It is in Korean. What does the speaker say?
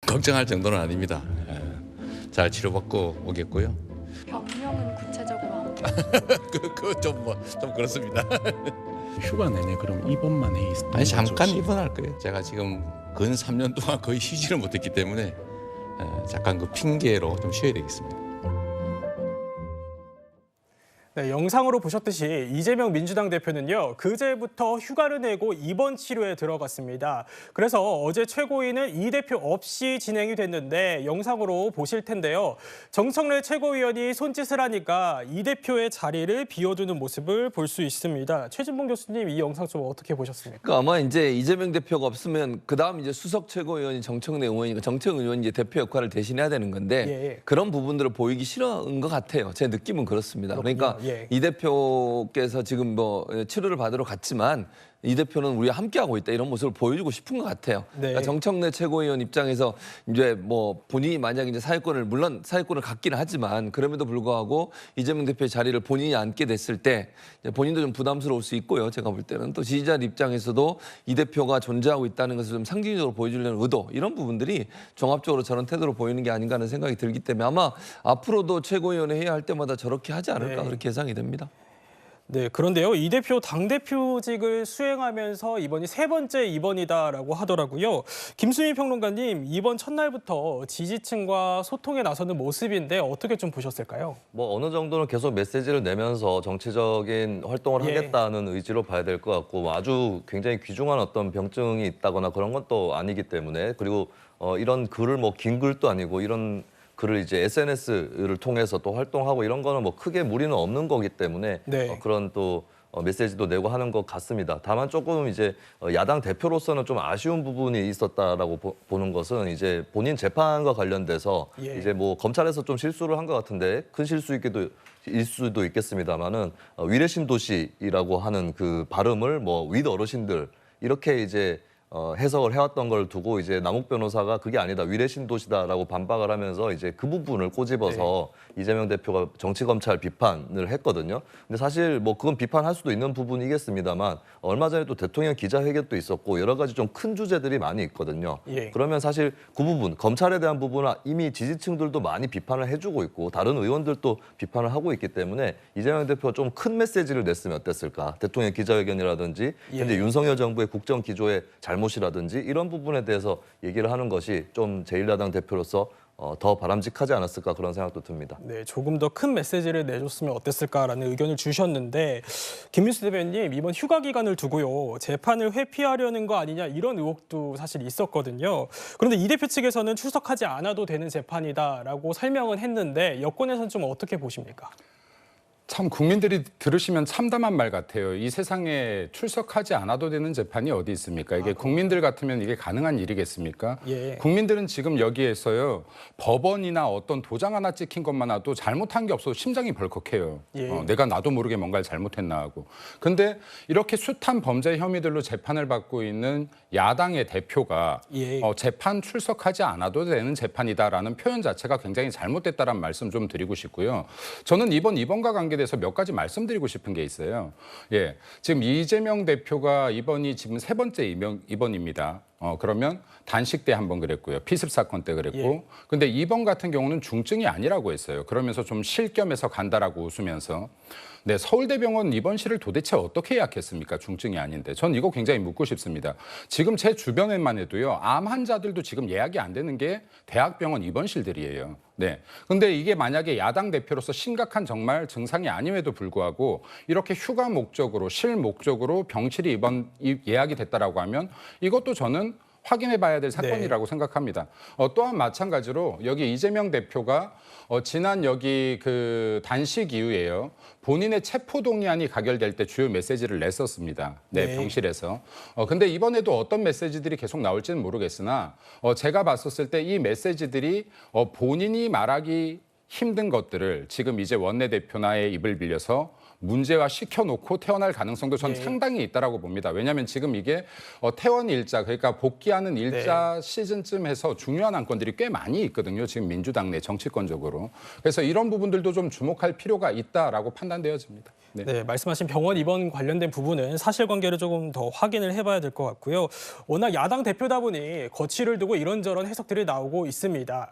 걱정할 정도는 아닙니다. 잘 치료받고 오겠고요. 병명은 구체적으로 안 좀 그렇습니다. 휴가 내내 그럼 입원만 해 있는 아니 잠깐 거죠? 입원할 거예요. 제가 지금 근 3년 동안 거의 쉬지를 못했기 때문에 잠깐 그 핑계로 좀 쉬어야 되겠습니다. 네, 영상으로 보셨듯이 이재명 민주당 대표는요, 그제부터 휴가를 내고 입원 치료에 들어갔습니다. 그래서 어제 최고위는 이 대표 없이 진행이 됐는데 영상으로 보실 텐데요. 정청래 최고위원이 손짓을 하니까 이 대표의 자리를 비워두는 모습을 볼 수 있습니다. 최진봉 교수님, 이 영상 좀 어떻게 보셨습니까? 그러니까 아마 이제 이재명 대표가 없으면 그다음 이제 수석 최고위원이 정청래 의원이니까 정청 의원이 이제 대표 역할을 대신해야 되는 건데 예. 그런 부분들을 보이기 싫은 것 같아요. 제 느낌은 그렇습니다. 그러니까 예. 이 대표께서 지금 뭐 치료를 받으러 갔지만 이 대표는 우리와 함께하고 있다 이런 모습을 보여주고 싶은 것 같아요. 네. 그러니까 정청래 최고위원 입장에서 이제 뭐 본인이 만약 이제 물론 사회권을 갖기는 하지만 그럼에도 불구하고 이재명 대표의 자리를 본인이 앉게 됐을 때 이제 본인도 좀 부담스러울 수 있고요. 제가 볼 때는 또 지지자들 입장에서도 이 대표가 존재하고 있다는 것을 좀 상징적으로 보여주려는 의도 이런 부분들이 종합적으로 저런 태도로 보이는 게 아닌가 하는 생각이 들기 때문에 아마 앞으로도 최고위원회 회의 할 때마다 저렇게 하지 않을까 네. 그렇게 예상이 됩니다. 네, 그런데요, 이 대표 당대표직을 수행하면서 이번이 세 번째 입원이다라고 하더라고요. 김수민 평론가님, 이번 첫날부터 지지층과 소통에 나서는 모습인데 어떻게 좀 보셨을까요? 뭐 어느 정도는 계속 메시지를 내면서 정치적인 활동을 예. 하겠다는 의지로 봐야 될 것 같고 뭐 아주 굉장히 귀중한 어떤 병증이 있다거나 그런 건 또 아니기 때문에 그리고 이런 글을 뭐 긴 글도 아니고 이런 글을 이제 SNS를 통해서 또 활동하고 이런 거는 뭐 크게 무리는 없는 거기 때문에 네. 그런 또 메시지도 내고 하는 것 같습니다. 다만 조금 이제 야당 대표로서는 좀 아쉬운 부분이 있었다라고 보는 것은 이제 본인 재판과 관련돼서 예. 이제 뭐 검찰에서 좀 실수를 한 것 같은데 큰 실수일 수도 있겠습니다만은 위례신 도시라고 하는 그 발음을 뭐 윗 어르신들 이렇게 이제 해석을 해왔던 걸 두고 이제 남욱 변호사가 그게 아니다 위례신 도시다라고 반박을 하면서 이제 그 부분을 꼬집어서 이재명 대표가 정치검찰 비판을 했거든요. 근데 사실 뭐 그건 비판할 수도 있는 부분이겠습니다만 얼마 전에 또 대통령 기자회견도 있었고 여러 가지 좀 큰 주제들이 많이 있거든요. 예. 그러면 사실 그 부분 검찰에 대한 부분은 이미 지지층들도 많이 비판을 해주고 있고 다른 의원들도 비판을 하고 있기 때문에 이재명 대표가 좀 큰 메시지를 냈으면 어땠을까. 대통령 기자회견이라든지 예. 현재 윤석열 정부의 국정 기조의 잘못이라든지 이런 부분에 대해서 얘기를 하는 것이 좀 제1야당 대표로서 더 바람직하지 않았을까 그런 생각도 듭니다. 네, 조금 더 큰 메시지를 내줬으면 어땠을까라는 의견을 주셨는데 김민수 대변인 이번 휴가 기간을 두고요 재판을 회피하려는 거 아니냐 이런 의혹도 사실 있었거든요. 그런데 이 대표 측에서는 출석하지 않아도 되는 재판이다라고 설명은 했는데 여권에서는 좀 어떻게 보십니까? 참 국민들이 들으시면 참담한 말 같아요. 이 세상에 출석하지 않아도 되는 재판이 어디 있습니까? 이게 국민들 같으면 이게 가능한 일이겠습니까? 예. 국민들은 지금 여기에서요. 법원이나 어떤 도장 하나 찍힌 것만 와도 잘못한 게 없어도 심장이 벌컥해요. 예. 내가 나도 모르게 뭔가를 잘못했나 하고. 근데 이렇게 숱한 범죄 혐의들로 재판을 받고 있는 야당의 대표가 예. 재판 출석하지 않아도 되는 재판이다라는 표현 자체가 굉장히 잘못됐다는 말씀 좀 드리고 싶고요. 저는 이번 입원과 관계돼서 몇 가지 말씀드리고 싶은 게 있어요. 예, 지금 이재명 대표가 이번이 지금 세 번째 입원입니다. 그러면 단식 때 한 번 그랬고요. 피습 사건 때 그랬고. 예. 근데 이번 같은 경우는 중증이 아니라고 했어요. 그러면서 좀 쉴 겸해서 간다라고 웃으면서. 네, 서울대병원 입원실을 도대체 어떻게 예약했습니까? 중증이 아닌데. 전 이거 굉장히 묻고 싶습니다. 지금 제 주변에만 해도요. 암 환자들도 지금 예약이 안 되는 게 대학병원 입원실들이에요. 네. 근데 이게 만약에 야당 대표로서 심각한 정말 증상이 아님에도 불구하고 이렇게 휴가 목적으로 쉴 목적으로 병실이 예약이 됐다라고 하면 이것도 저는 확인해 봐야 될 사건이라고 생각합니다. 또한 마찬가지로 여기 이재명 대표가 지난 여기 그 단식 이후에요. 본인의 체포 동의안이 가결될 때 주요 메시지를 냈었습니다. 네, 병실에서. 근데 이번에도 어떤 메시지들이 계속 나올지는 모르겠으나 제가 봤었을 때 이 메시지들이 본인이 말하기 힘든 것들을 지금 이제 원내대표나의 입을 빌려서 문제화 시켜놓고 퇴원할 가능성도 전 상당히 있다라고 봅니다. 왜냐하면 지금 이게 퇴원 일자, 그러니까 복귀하는 일자 시즌쯤 해서 중요한 안건들이 꽤 많이 있거든요. 지금 민주당 내 정치권적으로. 그래서 이런 부분들도 좀 주목할 필요가 있다라고 판단되어집니다. 네, 말씀하신 병원 입원 관련된 부분은 사실관계를 조금 더 확인을 해봐야 될 것 같고요. 워낙 야당 대표다 보니 거취를 두고 이런저런 해석들이 나오고 있습니다.